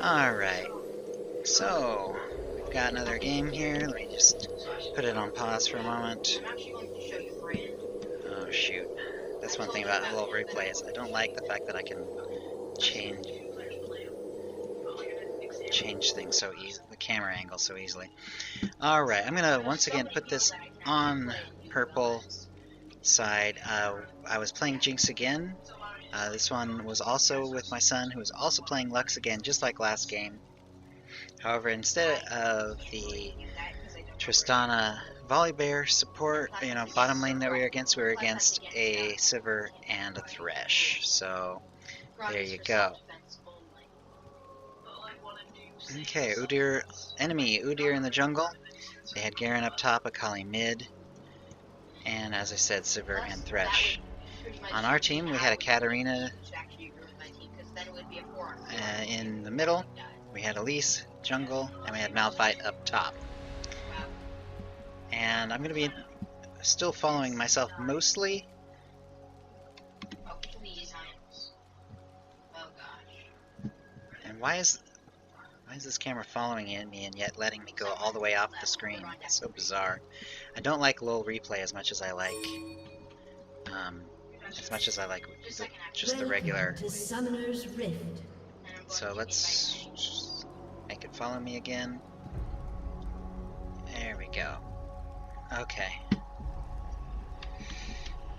Alright, so we've got another game here. Let me just put it on pause for a moment. Oh shoot. That's one thing about little replays. I don't like the fact that I can change things so easily, the camera angle so easily. Alright, I'm gonna once again put this on purple side. I was playing Jinx again. This one was also with my son, who was also playing Lux again, just like last game. However, instead of the Tristana Volibear support, bottom lane that we were against a Sivir and a Thresh. So, there you go. Okay, enemy Udyr in the jungle. They had Garen up top, Akali mid, and as I said, Sivir and Thresh. On our team, we had a Katarina in the middle, we had Elise, jungle, and we had Malphite up top. And I'm going to be still following myself mostly. And why is this camera following me and yet letting me go all the way off the screen? It's so bizarre. I don't like little replay as much as I like just the regular. So let's make it follow me again. There we go. Okay.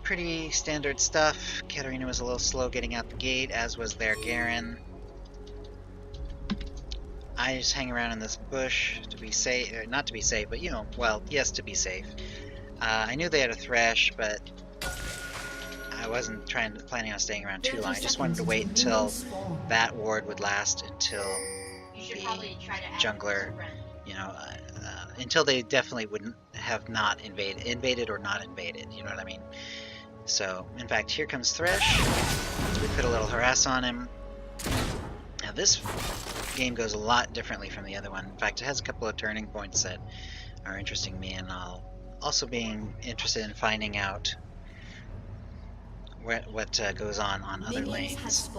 Pretty standard stuff. Katarina was a little slow getting out the gate, as was their Garen. I just hang around in this bush to be safe, not to be safe, but well, yes, to be safe. I knew they had a Thresh, but I wasn't planning on staying around too long. I just wanted to wait until that ward would last until the jungler, until they definitely wouldn't have not invaded or not invaded, you know what I mean? So, in fact, here comes Thresh. We put a little harass on him. Now this game goes a lot differently from the other one. In fact, it has a couple of turning points that are interesting me, and I'll also being interested in finding out what goes on other lanes.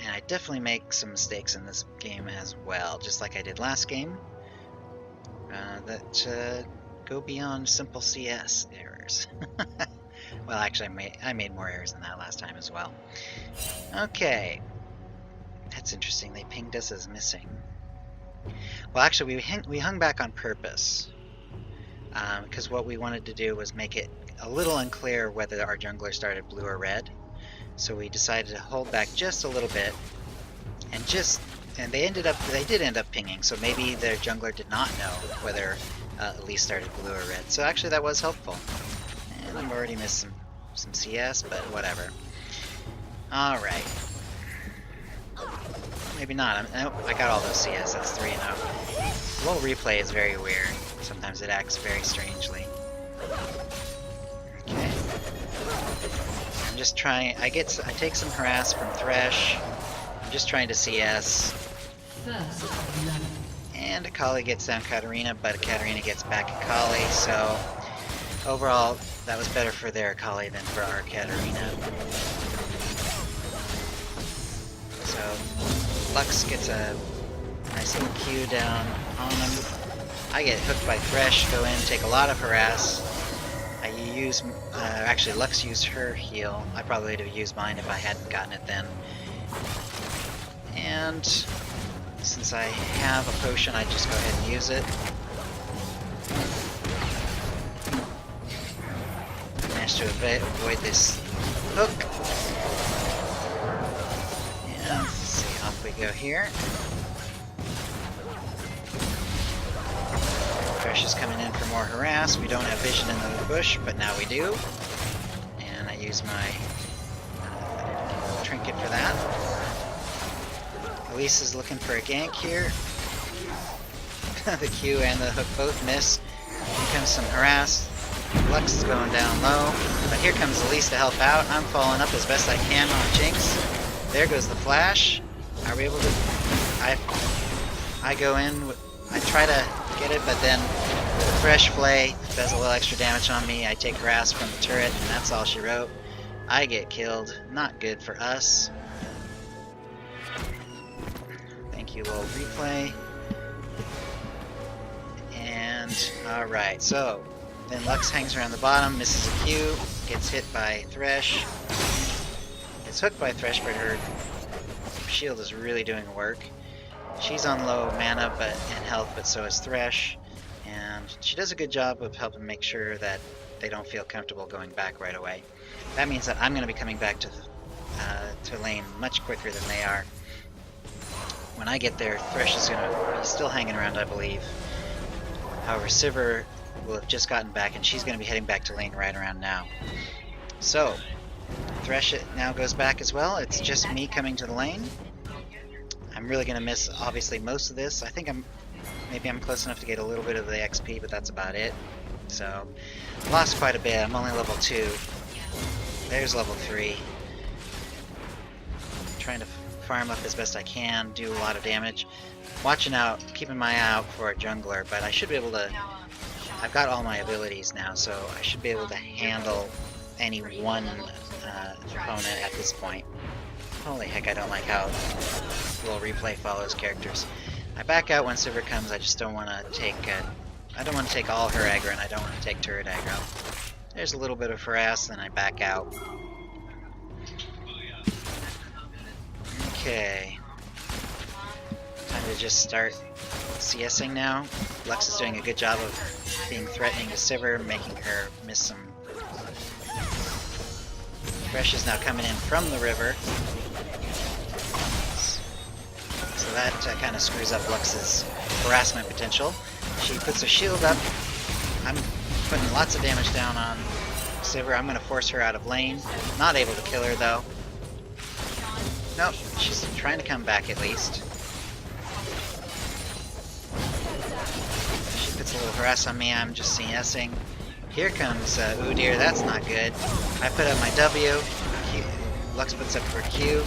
And I definitely make some mistakes in this game as well, just like I did last game, that go beyond simple CS errors. Well, actually, I made more errors than that last time as well. Okay. That's interesting. They pinged us as missing. Well, actually, we hung back on purpose. Because what we wanted to do was make it a little unclear whether our jungler started blue or red. So we decided to hold back just a little bit. And they did end up pinging. So maybe their jungler did not know whether Elise started blue or red. So actually that was helpful. And I've already missed some CS, but whatever. Alright. Maybe not. I got all those CS. That's 3-0. The little replay is very weird. Sometimes it acts very strangely. Okay. I'm just trying. I take some harass from Thresh. I'm just trying to CS. And Akali gets down Katarina, but Katarina gets back Akali, so overall, that was better for their Akali than for our Katarina. So, Lux gets a nice little Q down on him. I get hooked by Thresh, go in, take a lot of harass. Actually Lux used her heal. I probably would have used mine if I hadn't gotten it then. And since I have a potion, I just go ahead and use it. Managed to avoid this hook. And let's see, off we go here. Thresh is coming in for more harass. We don't have vision in the bush, but now we do. And I use my trinket for that. Elise is looking for a gank here. The Q and the hook both miss. Here comes some harass. Lux is going down low. But here comes Elise to help out. I'm following up as best I can on Jinx. There goes the flash. Are we able to... I go in... I try to get it, but then the Thresh play does a little extra damage on me. I take harass from the turret, and that's all she wrote. I get killed. Not good for us. Thank you, little replay. And, alright, so then Lux hangs around the bottom, misses a Q, gets hit by Thresh. Gets hooked by Thresh, but her shield is really doing work. She's on low mana and health, but so is Thresh. And she does a good job of helping make sure that they don't feel comfortable going back right away. That means that I'm going to be coming back to lane much quicker than they are. When I get there, Thresh is going to be still hanging around, I believe. However, Sivir will have just gotten back, and she's going to be heading back to lane right around now. So, Thresh now goes back as well. It's just me coming to the lane. I'm really going to miss, obviously, most of this. I think maybe I'm close enough to get a little bit of the XP, but that's about it. So, lost quite a bit. I'm only level 2. There's level 3. Trying to farm up as best I can, do a lot of damage. Watching out, keeping my eye out for a jungler, but I should be able to... I've got all my abilities now, so I should be able to handle any one opponent at this point. Holy heck, I don't like how little replay follows characters. I back out when Sivir comes. I just don't want to take... I don't want to take all her aggro, and I don't want to take turret aggro. There's a little bit of harass, then I back out. Okay. Time to just start CSing now. Lux is doing a good job of being threatening to Sivir, making her miss some. Thresh is now coming in from the river. So that kind of screws up Lux's harassment potential. She puts a shield up. I'm putting lots of damage down on Sivir. I'm going to force her out of lane. Not able to kill her though. Nope, she's trying to come back at least. She puts a little harass on me. I'm just CSing. Here comes Udyr. That's not good. I put up my W. Lux puts up her Q.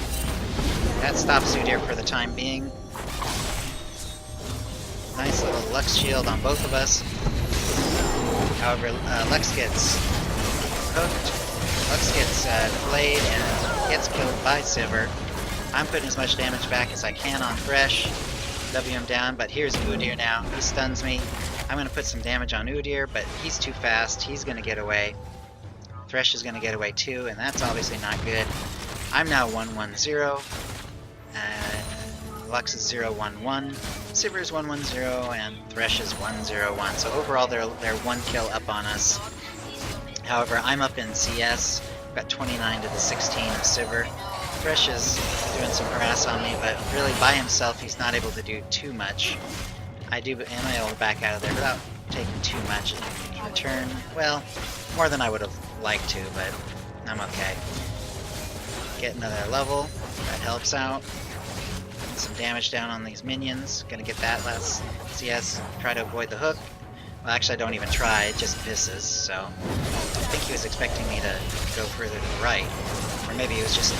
That stops Udyr for the time being. Nice little Lux shield on both of us. However, Lux gets hooked. Lux gets flayed and gets killed by Sivir. I'm putting as much damage back as I can on Thresh. W him down, but here's Udyr now. He stuns me. I'm going to put some damage on Udyr, but he's too fast. He's going to get away. Thresh is going to get away too, and that's obviously not good. I'm now 1-1-0. Lux is 0-1-1. Sivir is 1-1-0, and Thresh is 1-0-1. So overall, they're 1 kill up on us. However, I'm up in CS. I've got 29 to the 16 of Sivir. Thresh is doing some harass on me, but really by himself he's not able to do too much. I am able to back out of there without taking too much in return. Well, more than I would have liked to, but I'm okay. Get another level, that helps out. Some damage down on these minions. Gonna get that last CS. Try to avoid the hook. Well, actually I don't even try, it just misses, so... I think he was expecting me to go further to the right. Or maybe he was just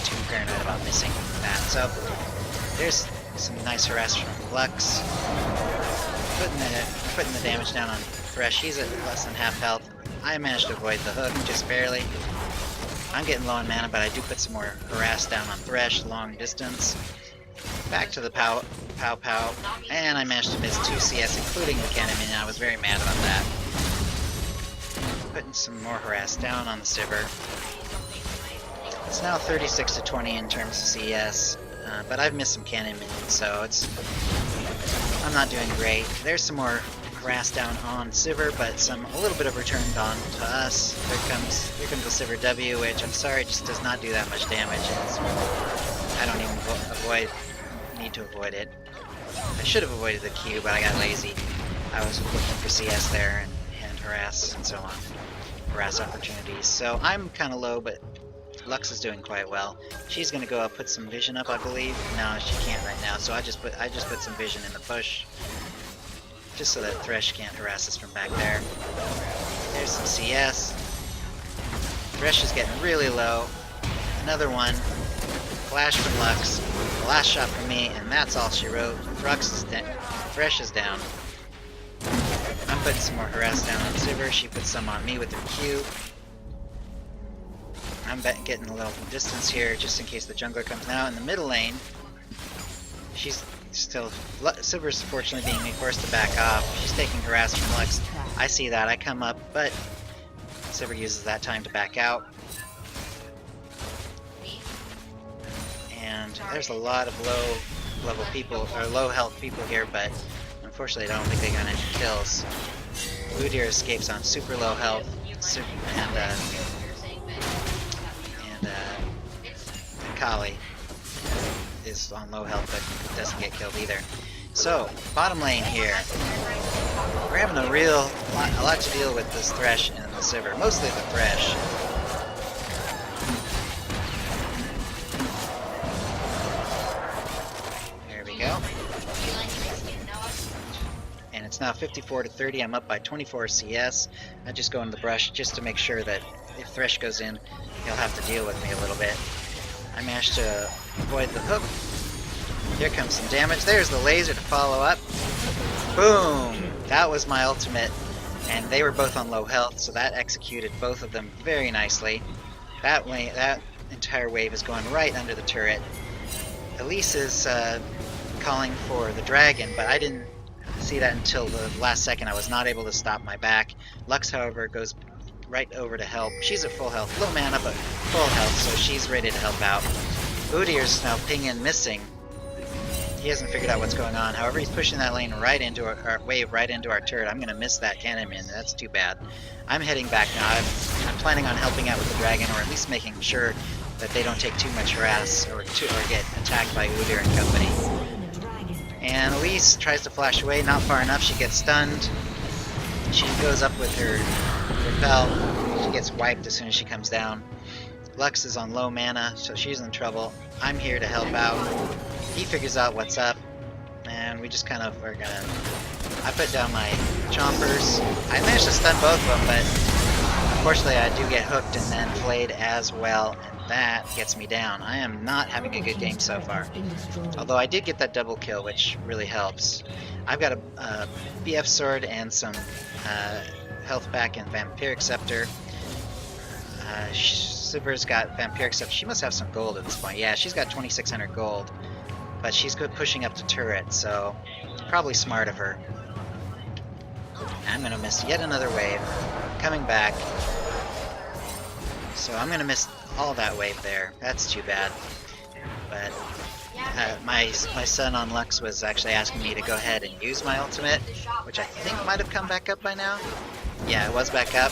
too paranoid about missing that. So, there's some nice harass from Lux. Putting the damage down on Thresh. He's at less than half health. I managed to avoid the hook, just barely. I'm getting low on mana, but I do put some more harass down on Thresh, long distance. Back to the pow, and I managed to miss 2 CS, including the cannon minion. I was very mad about that. Putting some more harass down on the Sivir. It's now 36 to 20 in terms of CS, but I've missed some cannon minions, so I'm not doing great. There's some more harass down on Sivir, but a little bit of return on to us. Here comes the Sivir W, which I'm sorry just does not do that much damage. I don't even need to avoid it. I should have avoided the Q, but I got lazy. I was looking for CS there and harass and so on. Harass opportunities. So I'm kind of low, but Lux is doing quite well. She's gonna go up, put some vision up, I believe. No, she can't right now. So I just put some vision in the push, just so that Thresh can't harass us from back there. There's some CS. Thresh is getting really low. Another one. Flash from Lux. The last shot from me, and that's all she wrote. Thresh is down. I'm putting some more harass down on Sivir. She puts some on me with her Q. I'm getting a little distance here just in case the jungler comes. Now in the middle lane, she's still... Sivir's fortunately being forced to back off. She's taking harass from Lux. I see that. I come up, but Sivir uses that time to back out. And there's a lot of low-level people, or low-health people here, but unfortunately I don't think they got any kills. Udyr escapes on super low health, and Kali is on low health but doesn't get killed either. So, bottom lane here. We're having a lot to deal with this Thresh and the Sivir, mostly the Thresh. There we go. And it's now 54-30. I'm up by 24 CS. I just go in the brush just to make sure that if Thresh goes in, he'll have to deal with me a little bit. I managed to avoid the hook. Here comes some damage. There's the laser to follow up. Boom! That was my ultimate. And they were both on low health, so that executed both of them very nicely. That entire wave is going right under the turret. Elise is calling for the dragon, but I didn't see that until the last second. I was not able to stop my back. Lux, however, goes right over to help. She's at full health, low mana, but full health, so she's ready to help out. Udyr's now pinging, missing. He hasn't figured out what's going on. However, he's pushing that lane right into our wave, right into our turret. I'm gonna miss that cannon, and that's too bad. I'm heading back now. I'm planning on helping out with the dragon, or at least making sure that they don't take too much harass or get attacked by Udyr and company. And Elise tries to flash away, not far enough. She gets stunned. She goes up with her repel. She gets wiped as soon as she comes down. Lux is on low mana, so she's in trouble. I'm here to help out. He figures out what's up, and we just kind of are gonna... I put down my chompers. I managed to stun both of them, but unfortunately I do get hooked and then flayed as well, and that gets me down. I am not having a good game so far. Although I did get that double kill, which really helps. I've got a BF sword and some health back and Vampiric Scepter. Sivir's got Vampiric Scepter. She must have some gold at this point. Yeah, she's got 2,600 gold. But she's good pushing up to turret, so probably smart of her. I'm gonna miss yet another wave. Coming back. So I'm gonna miss all that wave there. That's too bad. But my son on Lux was actually asking me to go ahead and use my ultimate, which I think might have come back up by now. Yeah, it was back up.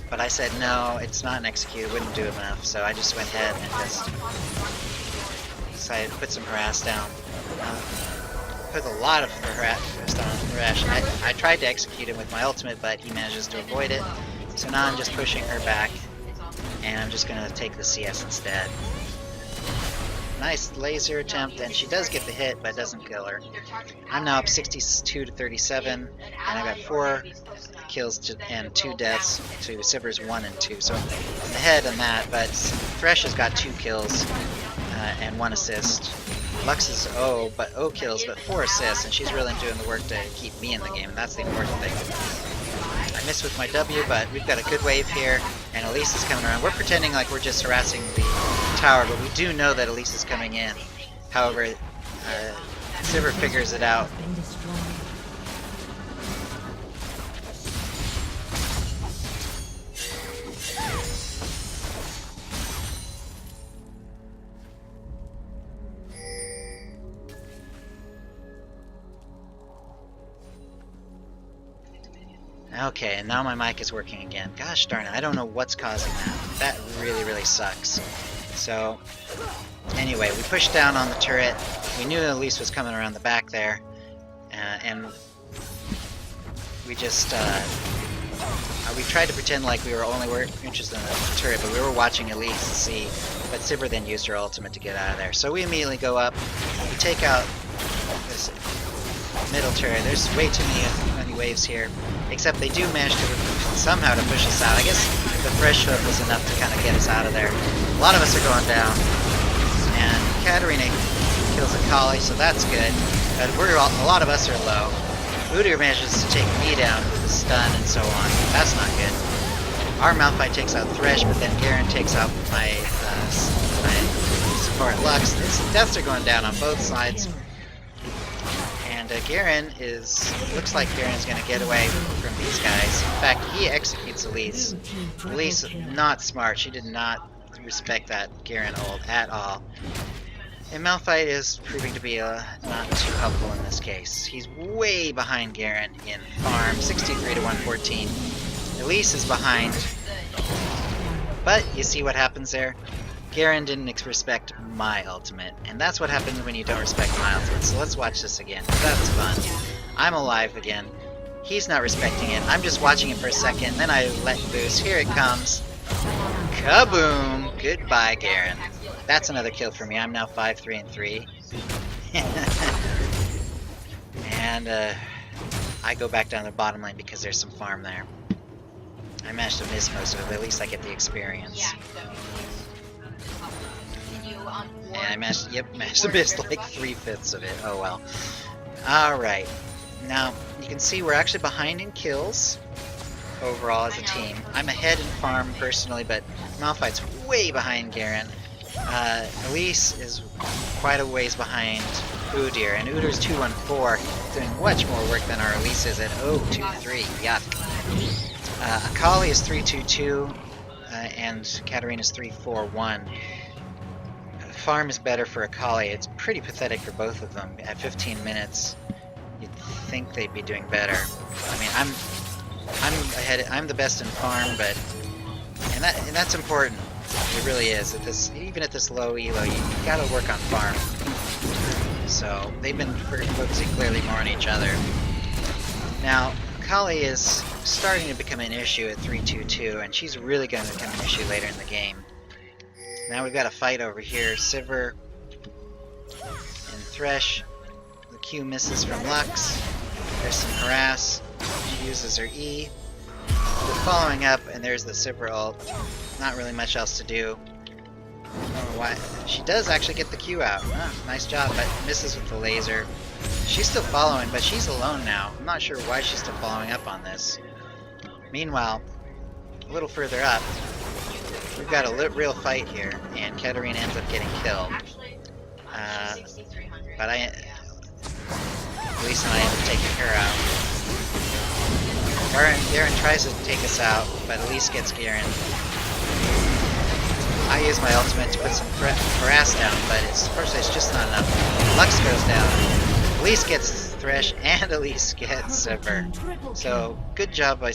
But I said no, it's not an execute, it wouldn't do enough, so I just went ahead and just decided to put some harass down. Put a lot of harass down on Thresh. I tried to execute him with my ultimate, but he manages to avoid it. So now I'm just pushing her back, and I'm just going to take the CS instead. Nice laser attempt, and she does get the hit, but doesn't kill her. I'm now up 62-37, and I got 4 kills and 2 deaths to Sivir's 1 and 2. So I'm ahead on that, but Thresh has got 2 kills and 1 assist. Lux is 0 kills, but 4 assists, and she's really doing the work to keep me in the game, and that's the important thing. I missed with my W, but we've got a good wave here, and Elise is coming around. We're pretending like we're just harassing the tower, but we do know that Elise is coming in. However, Sivir figures it out. Okay, and now my mic is working again. Gosh darn it, I don't know what's causing that. That really, really sucks. So, anyway, we pushed down on the turret. We knew that Elise was coming around the back there. And we just, we tried to pretend like we were only interested in the turret, but we were watching Elise to see. But Sivir then used her ultimate to get out of there. So we immediately go up. We take out this middle turret. There's way too many waves here. Except they do manage to somehow to push us out. I guess the Thresh hook was enough to kind of get us out of there. A lot of us are going down. And Katarina kills Akali, so that's good. But a lot of us are low. Udyr manages to take me down with a stun and so on. That's not good. Our Malphite takes out Thresh, but then Garen takes out my support Lux. Deaths are going down on both sides. And Garen looks like Garen's going to get away from these guys. In fact, he executes Elise. Elise, not smart. She did not respect that Garen ult at all. And Malphite is proving to be not too helpful in this case. He's way behind Garen in farm, 63 to 114. Elise is behind. But you see what happens there? Garen didn't respect my ultimate, and that's what happens when you don't respect my ultimate. So let's watch this again. That's fun. I'm alive again. He's not respecting it. I'm just watching it for a second, then I let loose. Here it comes. Kaboom! Goodbye, Garen. That's another kill for me. I'm now 5-3-3. And I go back down to the bottom lane because there's some farm there. I managed to miss most of it, but at least I get the experience. And I managed to miss like 3/5 of it. Oh well. Alright. Now, you can see we're actually behind in kills overall as a team. I'm ahead in farm personally, but Malphite's way behind Garen. Elise is quite a ways behind Udyr, and Udyr's 214, doing much more work than our Elise is at 023. Yuck. Akali is 322, and Katarina's 341. Farm is better for Akali. It's pretty pathetic for both of them. At 15 minutes, you'd think they'd be doing better. I mean, I'm ahead. I'm the best in farm, but and that's important. It really is. Even at this low elo, you gotta work on farm. So they've been focusing clearly more on each other. Now, Akali is starting to become an issue at 322, and she's really going to become an issue later in the game. Now we've got a fight over here. Sivir and Thresh. The Q misses from Lux. There's some harass. She uses her E. We're following up, and there's the Sivir ult. Not really much else to do. I don't know why. She does actually get the Q out. Nice job, but misses with the laser. She's still following, but she's alone now. I'm not sure why she's still following up on this. Meanwhile, a little further up, we've got a real fight here, and Katarina ends up getting killed. But Elise and I end up taking her out. Garen tries to take us out, but Elise gets Garen. I use my ultimate to put some harass down, but unfortunately it's just not enough. Lux goes down. Elise gets Thresh, and Elise gets Sivir. So good job by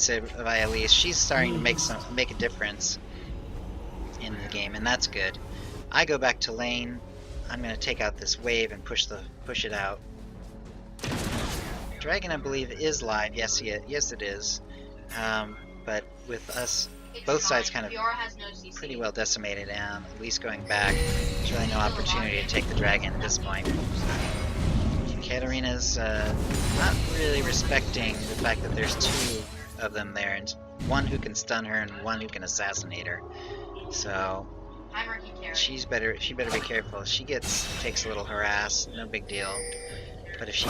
Elise. She's starting to make a difference in the game, and that's good. I go back to lane. I'm going to take out this wave and push it out. Dragon, I believe, is live. Yes, it is. But with us, both sides kind of pretty well decimated, and at least going back, there's really no opportunity to take the dragon at this point. Katarina's not really respecting the fact that there's two of them there, and one who can stun her and one who can assassinate her. So she better be careful. She takes a little harass, no big deal. But if she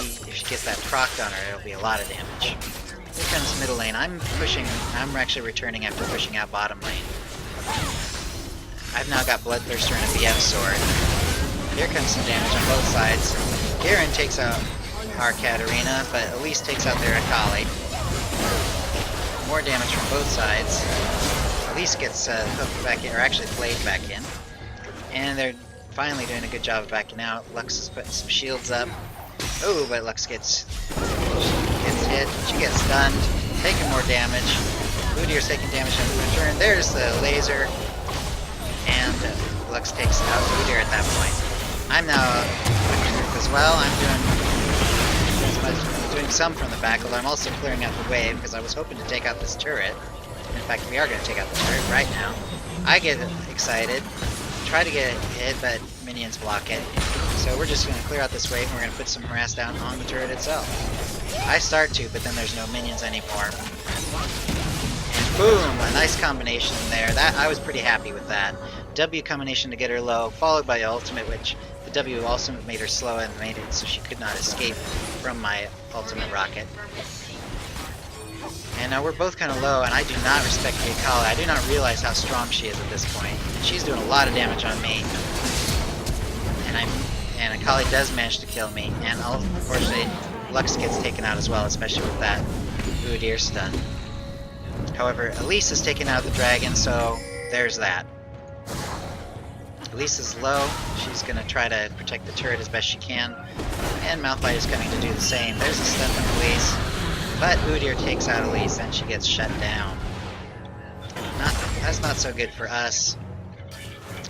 gets that proc on her, it'll be a lot of damage. Here comes middle lane. I'm actually returning after pushing out bottom lane. I've now got Bloodthirster and a BF sword. Here comes some damage on both sides. Garen takes out our Katarina, but Elise takes out their Akali. More damage from both sides. Elise gets hooked back in, or actually flayed back in. And they're finally doing a good job of backing out. Lux is putting some shields up. Oh, but Lux gets hit. She gets stunned, taking more damage. Udyr's taking damage in return. There's the laser. And Lux takes out Udyr at that point. I'm now as well. I'm doing some from the back, although I'm also clearing out the wave because I was hoping to take out this turret. In fact, we are going to take out the turret right now. I get excited, try to get it hit, but minions block it. So we're just going to clear out this wave and we're going to put some harass down on the turret itself. I start to, but then there's no minions anymore. And boom! A nice combination there. I was pretty happy with that. W combination to get her low, followed by ultimate, which the W also made her slow and made it so she could not escape from my ultimate rocket. And now we're both kind of low, and I do not respect the Akali. I do not realize how strong she is at this point. She's doing a lot of damage on me. And Akali does manage to kill me, and unfortunately Lux gets taken out as well, especially with that Udyr stun. However, Elise is taking out the dragon, so there's that. Elise is low. She's going to try to protect the turret as best she can. And Malphite is coming to do the same. There's a stun from Elise. But Udyr takes out Elise and she gets shut down. That's not so good for us.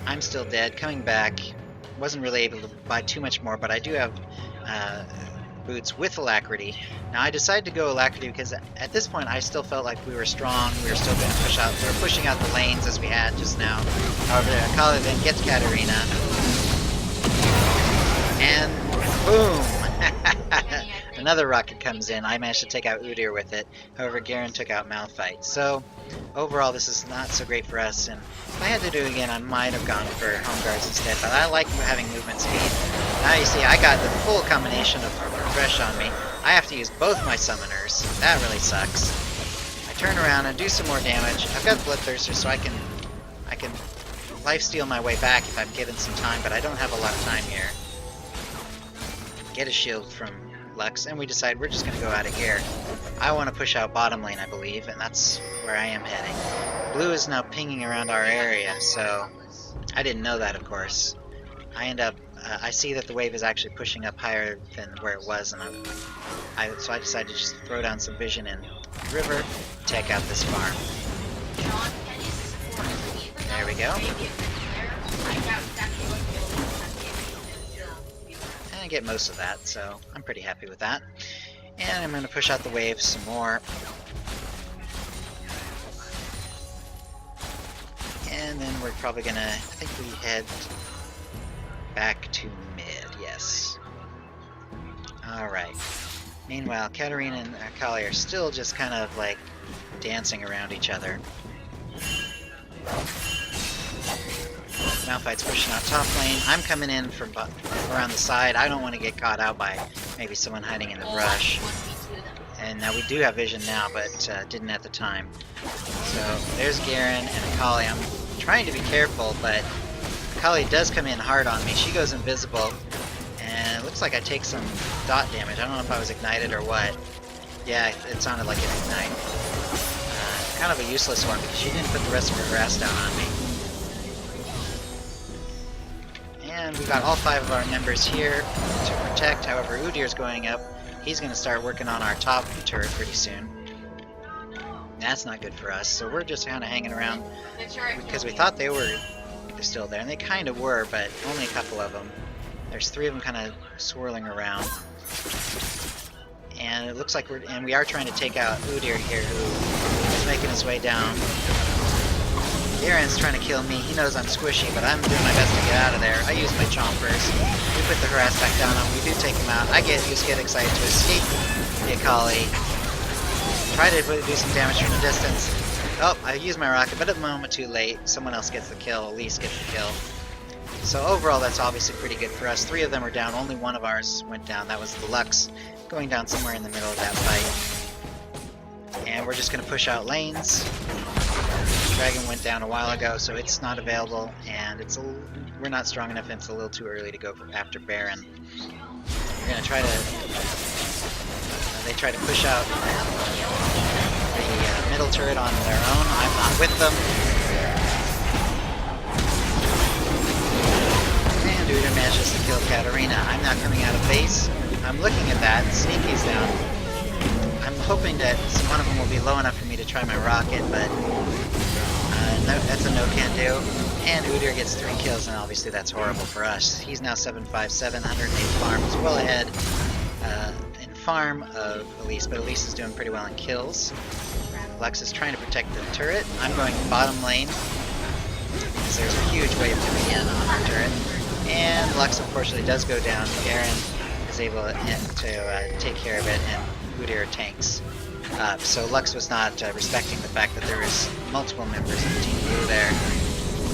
I'm still dead. Coming back. Wasn't really able to buy too much more, but I do have boots with alacrity. Now I decided to go alacrity because at this point I still felt like we were strong. We were still going to push out. We were pushing out the lanes as we had just now. However, Akali then gets Katarina, and boom! Another rocket comes in. I managed to take out Udyr with it. However, Garen took out Malphite. So overall, this is not so great for us. And if I had to do it again, I might have gone for home guards instead. But I like having movement speed. Now you see, I got the full combination of Thresh on me. I have to use both my summoners. That really sucks. I turn around and do some more damage. I've got Bloodthirster, so I can lifesteal my way back if I'm given some time. But I don't have a lot of time here. Get a shield from Lux, and we decide we're just going to go out of here. I want to push out bottom lane, I believe, and that's where I am heading. Blue is now pinging around our area, so I didn't know that, of course. I see that the wave is actually pushing up higher than where it was, and so I decided to just throw down some vision in the river, take out this farm. There we go. I get most of that, so I'm pretty happy with that. And I'm going to push out the waves some more. And then we're probably going to, I think we head back to mid, yes. Alright. Meanwhile, Katarina and Akali are still just kind of like dancing around each other. Malphite's pushing out top lane. I'm coming in from around the side. I don't want to get caught out by maybe someone hiding in the brush. And now we do have vision now, but didn't at the time. So there's Garen and Akali. I'm trying to be careful, but Akali does come in hard on me. She goes invisible, and it looks like I take some dot damage. I don't know if I was ignited or what. Yeah, it sounded like an ignite. Kind of a useless one because she didn't put the rest of her harass down on me. And we've got all 5 of our members here to protect. However, Udyr's going up. He's going to start working on our top turret pretty soon. That's not good for us, so we're just kind of hanging around because we thought they were still there, and they kind of were, but only a couple of them. There's 3 of them kind of swirling around. And it looks like we are trying to take out Udyr here, who is making his way down. Garen's trying to kill me. He knows I'm squishy, but I'm doing my best to get out of there. I use my chompers. We put the harass back down on him. We do take him out. I get excited to escape the Akali. Try to do some damage from the distance. Oh, I used my rocket, but at the moment too late. Someone else gets the kill. Elise gets the kill. So overall, that's obviously pretty good for us. 3 of them are down. Only one of ours went down. That was the Lux going down somewhere in the middle of that fight. And we're just going to push out lanes. Dragon went down a while ago, so it's not available, and we're not strong enough, and it's a little too early to go after Baron. We're going to try to... they try to push out the middle turret on their own. I'm not with them. And Udyr manages to kill Katarina. I'm now coming out of base. I'm looking at that. Sneaky's down. I'm hoping that one of them will be low enough for me to try my rocket, but that's a no-can-do. And Udyr gets 3 kills, and obviously that's horrible for us. He's now 757, 108 farm. He's well ahead in farm of Elise, but Elise is doing pretty well in kills. Lux is trying to protect the turret. I'm going bottom lane, because there's a huge wave coming in on our turret. And Lux unfortunately does go down. Garen is able to take care of it, and Udyr tanks. So Lux was not respecting the fact that there was multiple members of Team Blue there.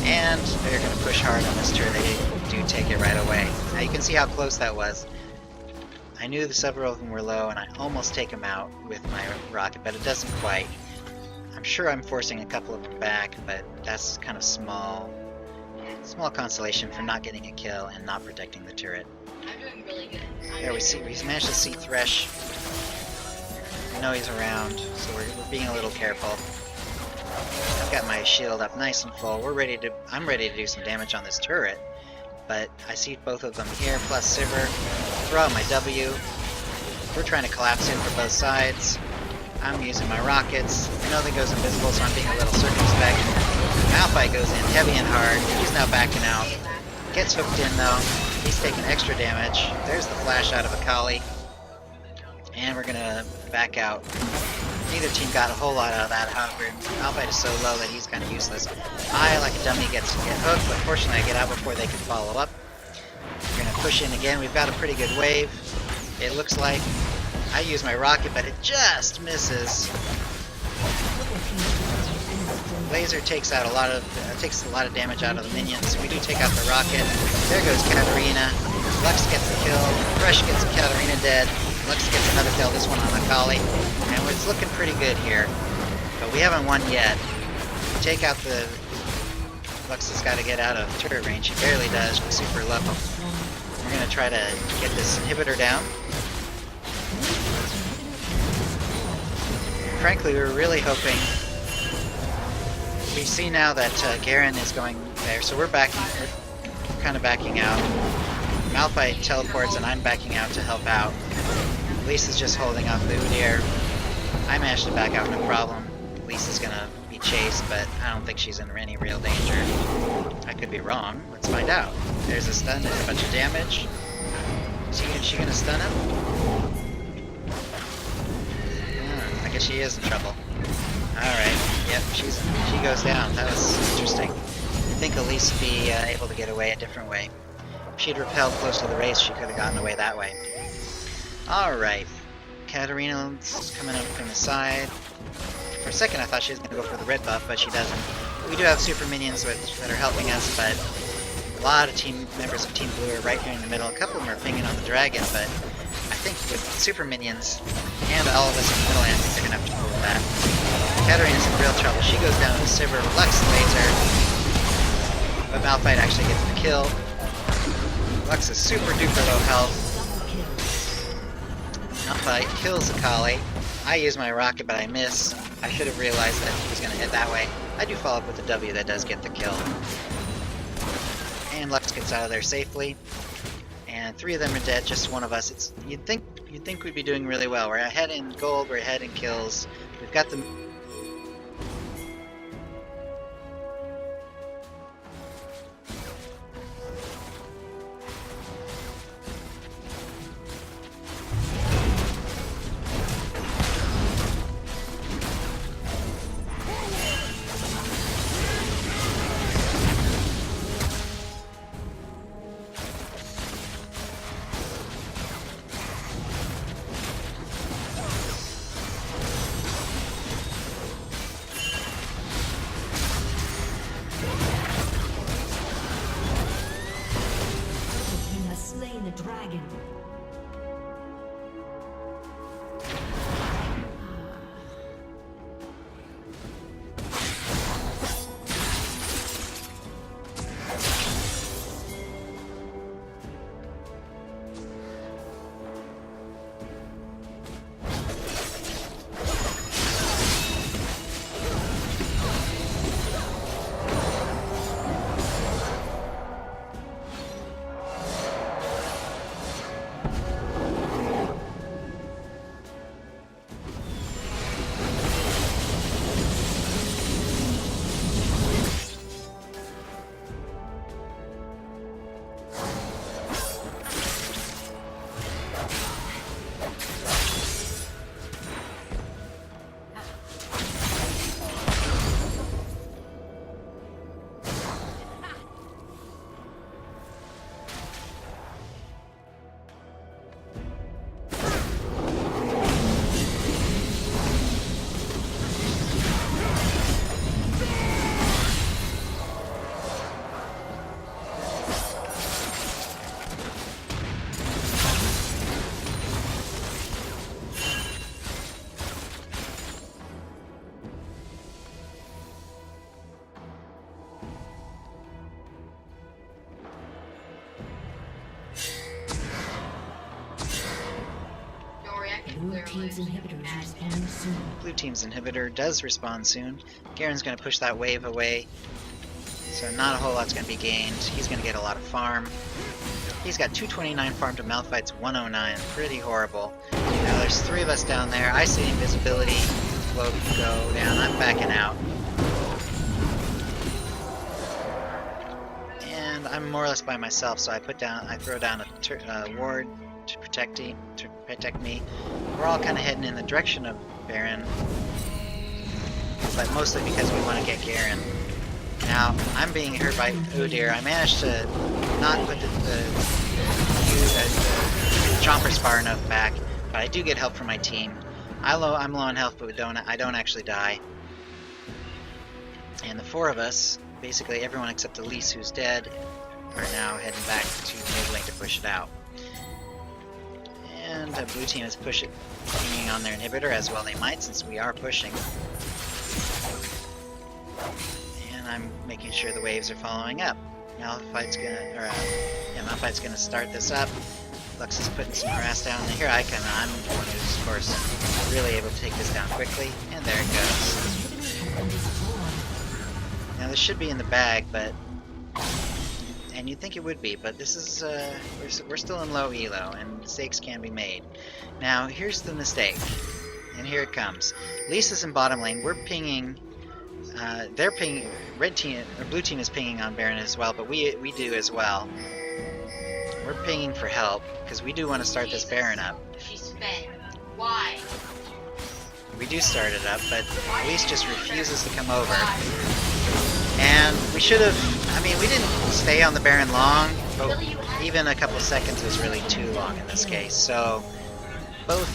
And they're going to push hard on this turret. They do take it right away. Now you can see how close that was. I knew that several of them were low, and I almost take them out with my rocket, but it doesn't quite. I'm sure I'm forcing a couple of them back, but that's kind of small consolation for not getting a kill and not protecting the turret. I'm doing really good. There we managed to see Thresh. I know he's around, so we're being a little careful. I've got my shield up nice and full. I'm ready to do some damage on this turret, but I see both of them here, plus Sivir. Throw out my W. We're trying to collapse in for both sides. I'm using my rockets. I know that goes invisible, so I'm being a little circumspect. Malphite goes in heavy and hard. He's now backing out. Gets hooked in though. He's taking extra damage. There's the flash out of Akali. And we're gonna back out. Neither team got a whole lot out of that, however, Malphite is so low that he's kind of useless. I, like a dummy, get hooked, but fortunately I get out before they can follow up. We're gonna push in again. We've got a pretty good wave, it looks like. I use my rocket, but it just misses. Laser takes out a lot of damage out of the minions. We do take out the rocket. There goes Katarina. Lux gets the kill. Thresh gets Katarina dead. Lux gets another kill. This one on Akali, and it's looking pretty good here. But we haven't won yet. Take out the. Lux has got to get out of turret range. She barely does. She's super low. We're gonna try to get this inhibitor down. Frankly, we were really hoping. We see now that Garen is going there, so we're kind of backing out. Malphite teleports, and I'm backing out to help out. Lisa's just holding off the Udyr. I managed to back out, no problem. Lisa's gonna be chased, but I don't think she's in any real danger. I could be wrong. Let's find out. There's a stun, there's a bunch of damage. Is she gonna stun him? I guess she is in trouble. Alright, yep, she goes down. That was interesting. I think Elise would be able to get away a different way. If she'd repelled close to the race, she could have gotten away that way. Alright, Katarina's coming up from the side. For a second I thought she was going to go for the red buff, but she doesn't. We do have super minions that are helping us, but a lot of members of Team Blue are right here in the middle. A couple of them are pinging on the dragon, but I think with super minions and all of us in the middle, I think they're going to have to pull with that. Katarina's in real trouble. She goes down to the Sivir, Lux laser, but Malphite actually gets the kill. Lux is super duper low health. Malphite kills Akali. I use my rocket, but I miss. I should have realized that he was going to hit that way. I do follow up with the W that does get the kill. And Lux gets out of there safely. And 3 of them are dead, just one of us. You'd think we'd be doing really well. We're ahead in gold, we're ahead in kills. We've got the dragon. team's inhibitor is respawning soon. Blue team's inhibitor does respawn soon. Garen's going to push that wave away, so not a whole lot's going to be gained. He's going to get a lot of farm. He's got 229 farm to Malphite's 109. Pretty horrible. Now there's 3 of us down there. I see invisibility. Float go down. I'm backing out. And I'm more or less by myself, so I throw down a ward to protect me. We're all kind of heading in the direction of Baron, but mostly because we want to get Garen. Now, I'm being hurt by Udyr. I managed to not put the chompers far enough back, but I do get help from my team. I'm low on health, but I don't actually die. And the 4 of us, basically everyone except Elise, who's dead, are now heading back to mid lane to push it out. And blue team is pinging on their inhibitor, as well they might, since we are pushing. And I'm making sure the waves are following up. Malphite's gonna start this up. Lux is putting some harass down. And here I come. I'm the one who's, of course, really able to take this down quickly. And there it goes. Now this should be in the bag, and you'd think it would be, but this is we're still in low elo, and mistakes can be made. Now here's the mistake, and here it comes. Lisa's in bottom lane. We're pinging. They're pinging. Red team or blue team is pinging on Baron as well, but we do as well. We're pinging for help because we do want to start this Baron up. Why? We do start it up, but Elise just refuses to come over. And we should have, I mean, we didn't stay on the Baron long, but even a couple seconds was really too long in this case. So both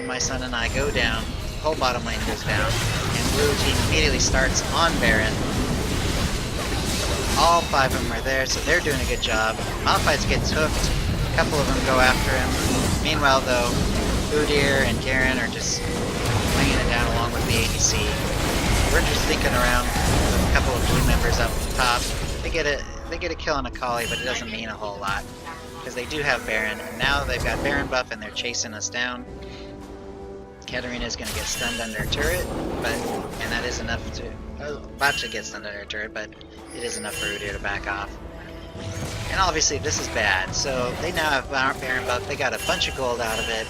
my son and I go down, the whole bottom lane goes down, and blue team immediately starts on Baron. All 5 of them are there, so they're doing a good job. Malphite gets hooked, a couple of them go after him. Meanwhile though, Udyr and Garen are just laying it down along with the ADC. We're just thinking around with a couple of blue members up top. They get a kill on Akali, but it doesn't mean a whole lot because they do have Baron, and now they've got Baron buff and they're chasing us down. Katarina's gonna get stunned under a turret, and that is enough to about to get stunned under a turret, but it is enough for Udyr to back off. And obviously this is bad, so they now have Baron buff. They got a bunch of gold out of it.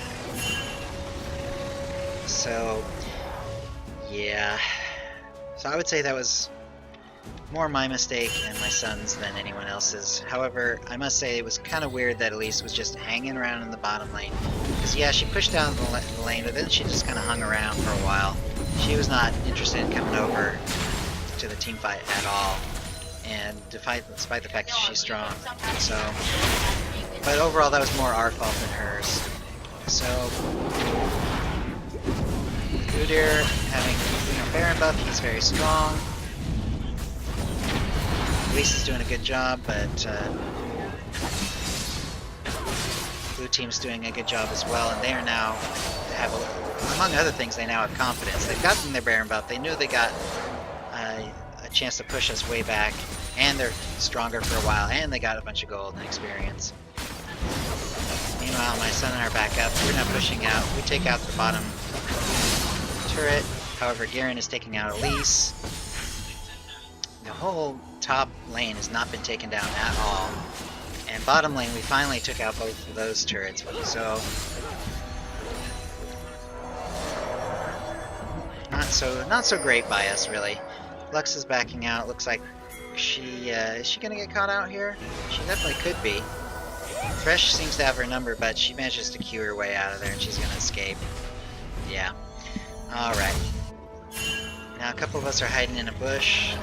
So yeah. So I would say that was more my mistake and my son's than anyone else's. However, I must say it was kind of weird that Elise was just hanging around in the bottom lane. Because yeah, she pushed down the lane, but then she just kind of hung around for a while. She was not interested in coming over to the team fight at all. And despite the fact that she's strong. So, but overall that was more our fault than hers. So, Udyr having Baron buff, he's very strong. Elise is doing a good job, but blue team's doing a good job as well, and they are now among other things, they now have confidence. They've gotten their Baron buff. They knew they got a chance to push us way back, and they're stronger for a while, and they got a bunch of gold and experience. Meanwhile, my son and I are back up. We're now pushing out. We take out the bottom turret. However, Garen is taking out Elise. The whole top lane has not been taken down at all. And bottom lane, we finally took out both of those turrets. So not so great by us, really. Lux is backing out. Looks like is she gonna get caught out here? She definitely could be. Thresh seems to have her number, but she manages to Q her way out of there, and she's gonna escape. Yeah. All right. Now a couple of us are hiding in a bush.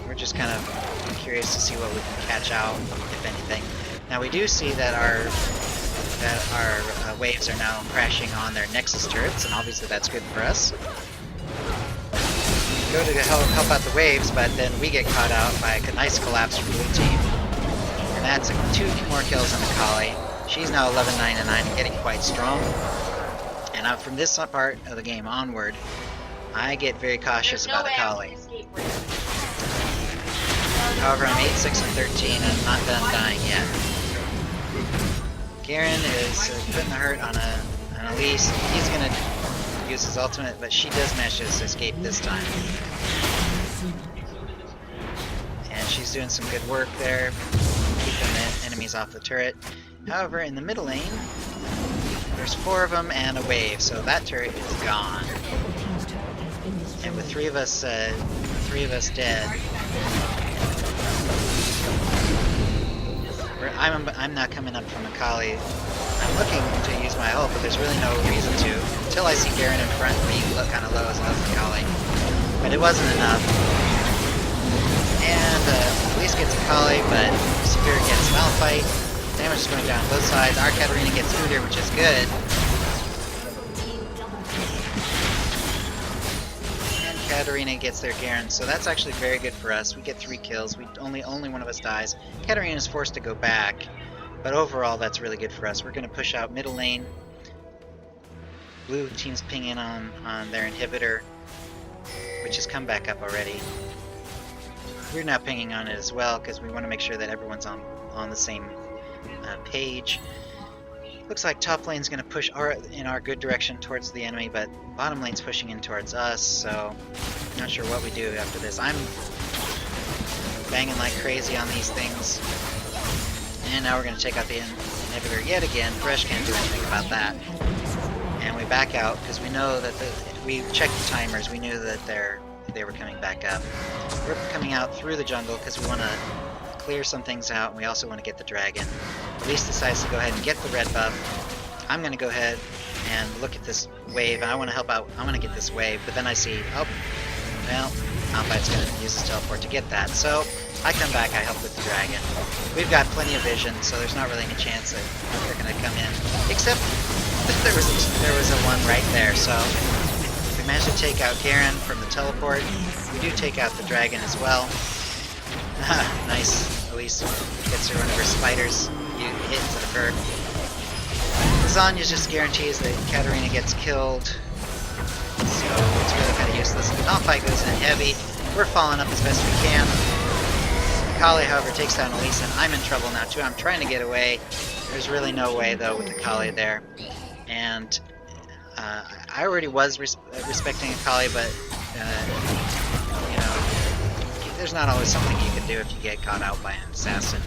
We're just kind of curious to see what we can catch out, if anything. Now we do see that our waves are now crashing on their Nexus turrets, and obviously that's good for us. We go to help out the waves, but then we get caught out by a nice collapse from blue team. And that's 2 more kills on Akali. She's now 11-9-9 and getting quite strong. And from this part of the game onward, I get very cautious about Akali. However, I'm 8-6-13 and I'm not done dying yet. Garen is putting the hurt on a And at least he's gonna use his ultimate, but she does manage to escape this time. And she's doing some good work there, keeping the enemies off the turret. However, in the middle lane, there's 4 of them and a wave, so that turret is gone. And with 3 of us dead, I'm not coming up from Akali. I'm looking to use my ult, but there's really no reason to until I see Garen in front being kind of low as well as Akali. But it wasn't enough. And at least gets Akali, but Sivir gets Malphite. Damage is going down both sides. Our Katarina gets Udyr, which is good. And Katarina gets their Garen, so that's actually very good for us. We get 3 kills. Only one of us dies. Katarina is forced to go back, but overall that's really good for us. We're going to push out middle lane. Blue team's pinging on their inhibitor, which has come back up already. We're now pinging on it as well because we want to make sure that everyone's on the same page. Looks like top lane's going to push in our good direction towards the enemy, but bottom lane's pushing in towards us, so I'm not sure what we do after this. I'm banging like crazy on these things. And now we're going to take out the inhibitor yet again. Thresh can't do anything about that. And we back out because we know that we checked the timers. We knew that they were coming back up. We're coming out through the jungle because we want to clear some things out, and we also want to get the dragon. Elise decides to go ahead and get the red buff. I'm going to go ahead and look at this wave, and I want to help out. I want to get this wave, but then I see, oh, well, Malphite's going to use his teleport to get that. So I come back, I help with the dragon. We've got plenty of vision, so there's not really any chance that they're going to come in. Except there was a one right there, so we managed to take out Garen from the teleport. We do take out the dragon as well. Nice. Elise gets her one of her spiders hit to the bird. Lasagna just guarantees that Katarina gets killed, so it's really kind of useless. The Malphite goes in heavy. We're following up as best we can. Akali, however, takes down Elise, and I'm in trouble now too. I'm trying to get away. There's really no way though with Akali there. And I already was respecting Akali, but you know, there's not always something you can do if you get caught out by an assassin,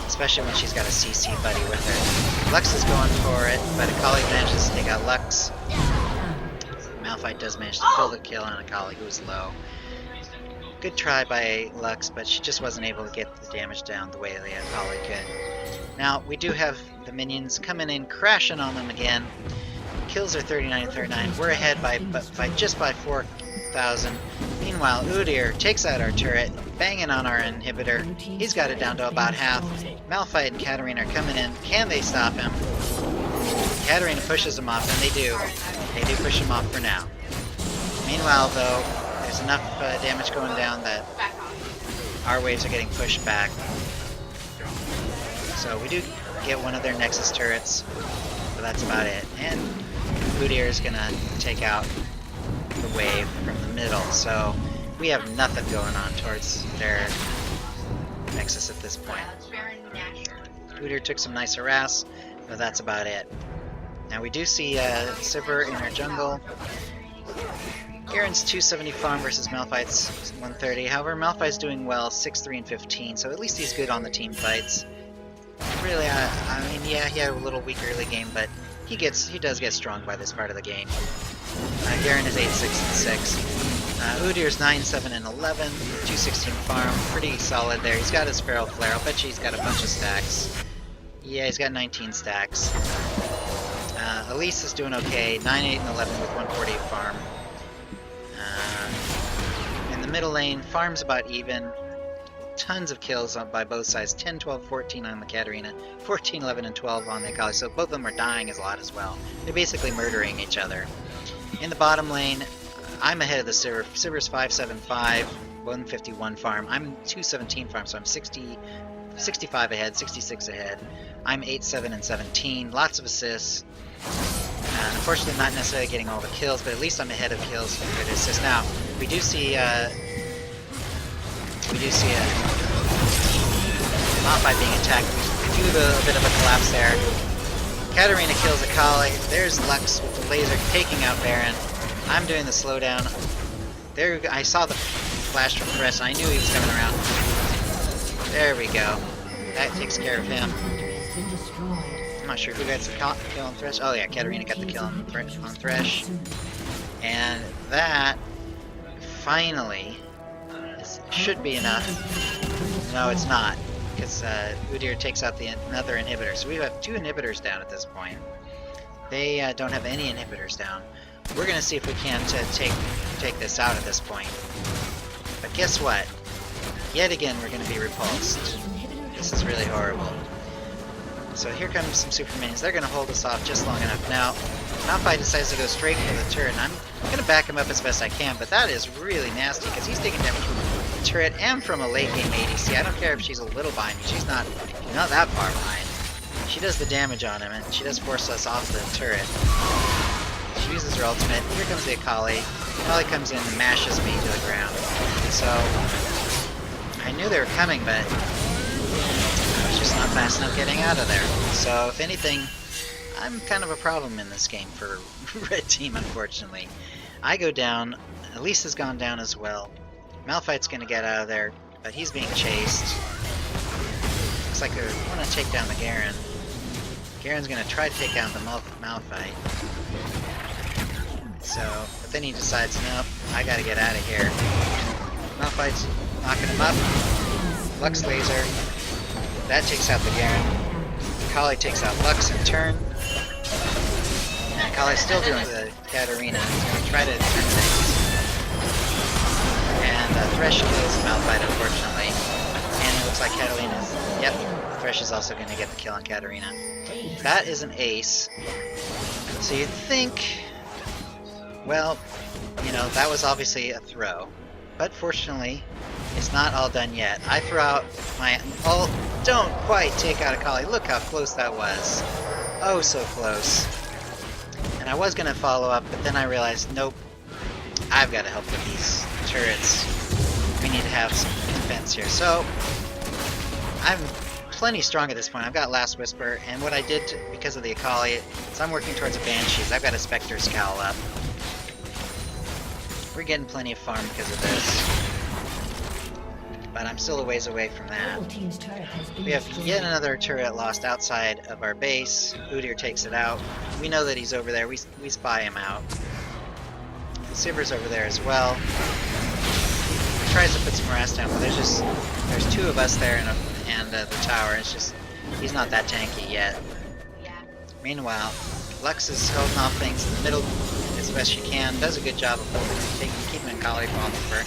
especially when she's got a CC buddy with her. Lux is going for it, but Akali manages to take out Lux. Malphite does manage to pull the kill on Akali, who is low. Good try by Lux, but she just wasn't able to get the damage down the way that Akali could. Now, we do have the minions coming in, crashing on them again. Kills are 39 and 39. We're ahead by just by 4,000. Meanwhile, Udyr takes out our turret, banging on our inhibitor. He's got it down to about half. Malphite and Katarina are coming in. Can they stop him? Katarina pushes him off, and they do. They do push him off for now. Meanwhile, though, there's enough damage going down that our waves are getting pushed back. So we do get one of their Nexus turrets, but that's about it. And Udyr is going to take out the wave from the middle, so we have nothing going on towards their Nexus at this point. Udyr took some nice harass, but that's about it. Now we do see Sivir in our jungle. Garen's 270 farm versus Malphite's 130. However, Malphite's doing well, 6-3 and 15, so at least he's good on the team fights. Really, I mean, yeah, he had a little weak early game, but he does get strong by this part of the game. Garen is 8-6 and 6. Udyr's 9-7 and 11, 216 farm, pretty solid there. He's got his Feral Flare. I'll bet you he's got a bunch of stacks. Yeah, he's got 19 stacks. Elise is doing okay, 9-8 and 11 with 148 farm. In the middle lane, farm's about even. Tons of kills by both sides, 10, 12, 14 on the Katarina, 14, 11, and 12 on the Akali, so both of them are dying a lot as well. They're basically murdering each other. In the bottom lane, I'm ahead of the Sivir. Sivir's 575, 151 farm. I'm 217 farm, so I'm 65 ahead, 66 ahead. I'm 8-7 and 17, lots of assists. Unfortunately, not necessarily getting all the kills, but at least I'm ahead of kills for the assists. Now, we do see Malphite being attacked. We do a bit of a collapse there. Katarina kills Akali. There's Lux with the laser taking out Baron. I'm doing the slowdown. There, I saw the flash from Thresh. I knew he was coming around. There we go. That takes care of him. I'm not sure who gets the kill on Thresh. Oh yeah, Katarina got the kill on Thresh. And that finally should be enough. No, it's not, because Udyr takes out another inhibitor. So we have 2 inhibitors down at this point. They don't have any inhibitors down. We're gonna see if we can take this out at this point. But guess what? Yet again, we're gonna be repulsed. This is really horrible. So here comes some super minions. They're gonna hold us off just long enough. Now, Malphite decides to go straight for the turret, and I'm gonna back him up as best I can. But that is really nasty because he's taking damage from the turret and from a late game ADC. I don't care if she's a little behind me. She's not that far behind. She does the damage on him, and she does force us off the turret. She uses her ultimate. Here comes the Akali. Akali comes in and mashes me to the ground. So I knew they were coming, but I was just not fast enough getting out of there. So if anything, I'm kind of a problem in this game for Red Team, unfortunately. I go down. Elise has gone down as well. Malphite's going to get out of there, but he's being chased. Looks like they're going to take down the Garen. Garen's going to try to take down the Malphite. So, but then he decides, nope, I gotta get out of here. Malphite's knocking him up. Lux laser. That takes out the Garen. Akali takes out Lux in turn. And Akali's still doing the Katarina. He's gonna try to turn things. And Thresh kills Malphite, unfortunately. And it looks like Katarina's... Yep, Thresh is also gonna get the kill on Katarina. That is an ace. So you'd think... Well, you know, that was obviously a throw. But fortunately, it's not all done yet. I throw out my ult. Don't quite take out Akali. Look how close that was. Oh, so close. And I was going to follow up, but then I realized, nope. I've got to help with these turrets. We need to have some defense here. So, I'm plenty strong at this point. I've got Last Whisper, and what I did because of the Akali is I'm working towards a Banshees. I've got a Spectre Scowl up. We're getting plenty of farm because of this. But I'm still a ways away from that. We have yet another turret lost outside of our base. Udyr takes it out. We know that he's over there. We spy him out. Sivir's over there as well. He tries to put some harass down, but there's 2 of us there and the tower. It's just, he's not that tanky yet. Meanwhile, Lux is holding off things in the middle as best she can. Does a good job of keeping Akali off of her.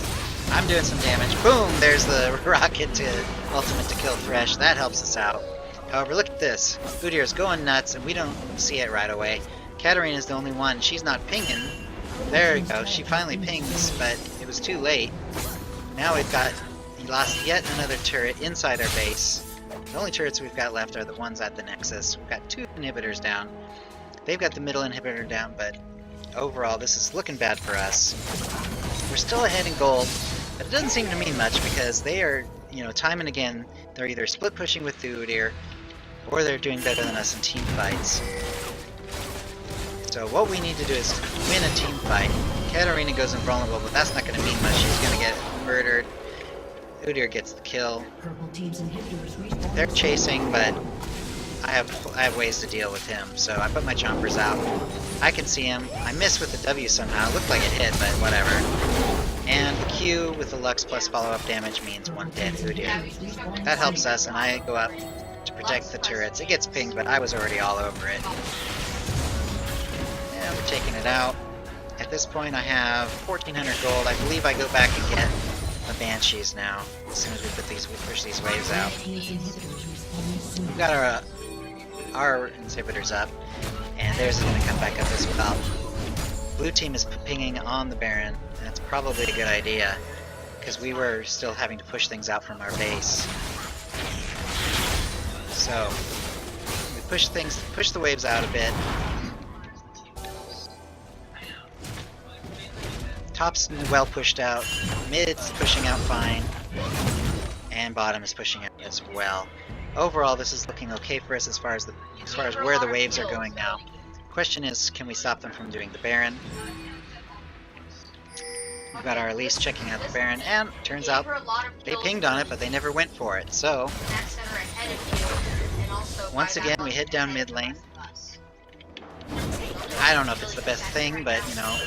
I'm doing some damage. Boom! There's the rocket to ultimate to kill Thresh. That helps us out. However, look at this. Udyr's going nuts, and we don't see it right away. Katarina's the only one. She's not pinging. There we go. She finally pings, but it was too late. Now he lost yet another turret inside our base. The only turrets we've got left are the ones at the Nexus. We've got 2 inhibitors down. They've got the middle inhibitor down, but overall this is looking bad for us. We're still ahead in gold, but it doesn't seem to mean much because they are, you know, time and again, they're either split pushing with the Udyr, or they're doing better than us in team fights. So what we need to do is win a team fight. Katarina goes invulnerable, but that's not going to mean much. She's going to get murdered. Udyr gets the kill. They're chasing, but I have ways to deal with him, so I put my chompers out. I can see him. I miss with the W somehow. It looked like it hit, but whatever. And the Q with the Lux plus follow-up damage means 1 dead Udyr. That helps us, and I go up to protect the turrets. It gets pinged, but I was already all over it. And we're taking it out. At this point, I have 1,400 gold. I believe I go back and get the Banshees now, as soon as we push these waves out. We've got our inhibitors up, and theirs is going to come back up as well. Blue team is pinging on the Baron, and that's probably a good idea, because we were still having to push things out from our base. So, we push the waves out a bit. Top's well pushed out, mid's pushing out fine, and bottom is pushing out as well. overall, this is looking okay for us as far as where the waves are going now. Question is, can we stop them from doing the Baron? We've got our Elise checking out the Baron, and turns out they pinged on it, but they never went for it. So, once again, we head down mid lane. I don't know if it's the best thing, but, you know.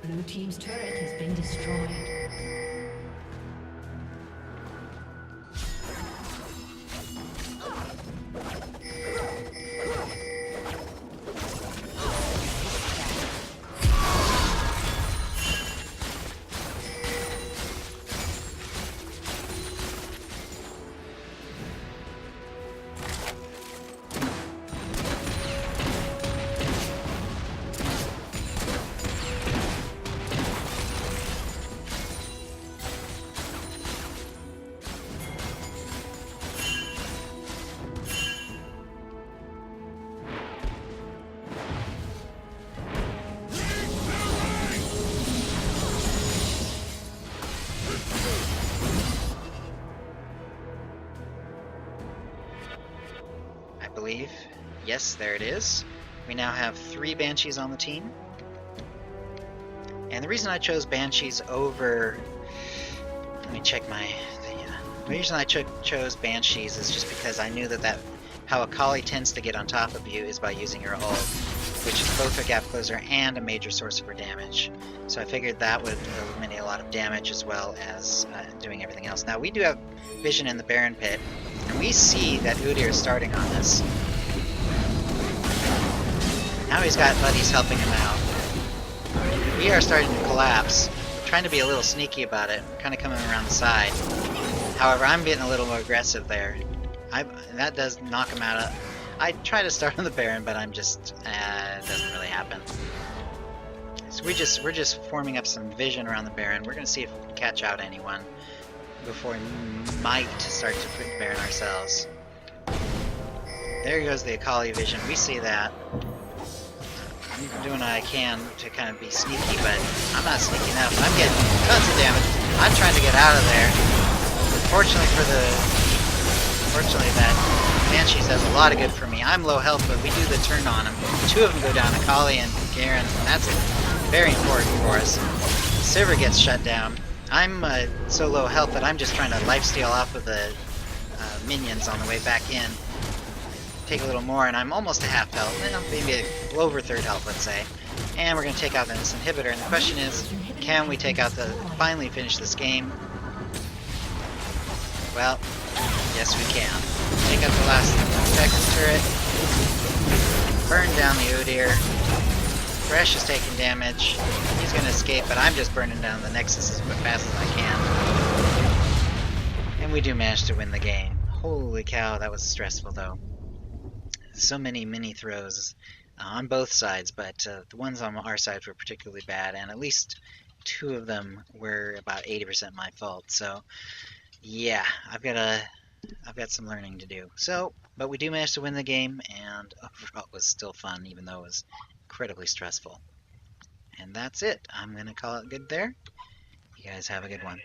Blue team's turret has been destroyed. Believe. Yes, there it is. We now have 3 Banshees on the team. And the reason I chose Banshees over... Let me check my... The reason I chose Banshees is just because I knew that how Akali tends to get on top of you is by using her ult, which is both a gap closer and a major source of her damage. So I figured that would eliminate a lot of damage as well as doing everything else. Now we do have vision in the Baron pit, and we see that Udyr is starting on this. Now he's got buddies helping him out. We are starting to collapse. We're trying to be a little sneaky about it, kind of coming around the side. However, I'm getting a little more aggressive there. That does knock him out of... I try to start on the Baron, but I'm just... it doesn't really happen. So we're just forming up some vision around the Baron. We're going to see if we can catch out anyone before we might start to put the Baron ourselves. There goes the Akali vision. We see that. I'm doing what I can to kind of be sneaky, but I'm not sneaky enough. I'm getting tons of damage. I'm trying to get out of there. Fortunately that Banshees does a lot of good for me. I'm low health, but we do the turn on him. 2 of them go down, Akali and Garen, and that's very important for us. Sivir gets shut down. I'm so low health that I'm just trying to lifesteal off of the minions on the way back in. Take a little more, and I'm almost to half health, maybe over 3rd health, let's say. And we're going to take out this inhibitor, and the question is, can we finally finish this game? Well, yes we can. Take out the last Spectre turret, burn down the Udyr. Thresh is taking damage. He's going to escape, but I'm just burning down the Nexus as fast as I can. And we do manage to win the game. Holy cow, that was stressful though. So many mini throws on both sides, but the ones on our side were particularly bad, and at least 2 of them were about 80% my fault. So yeah, I've got some learning to do. So, but we do manage to win the game, and overall it was still fun, even though it was incredibly stressful. And that's it. I'm gonna call it good there. You guys have a good one.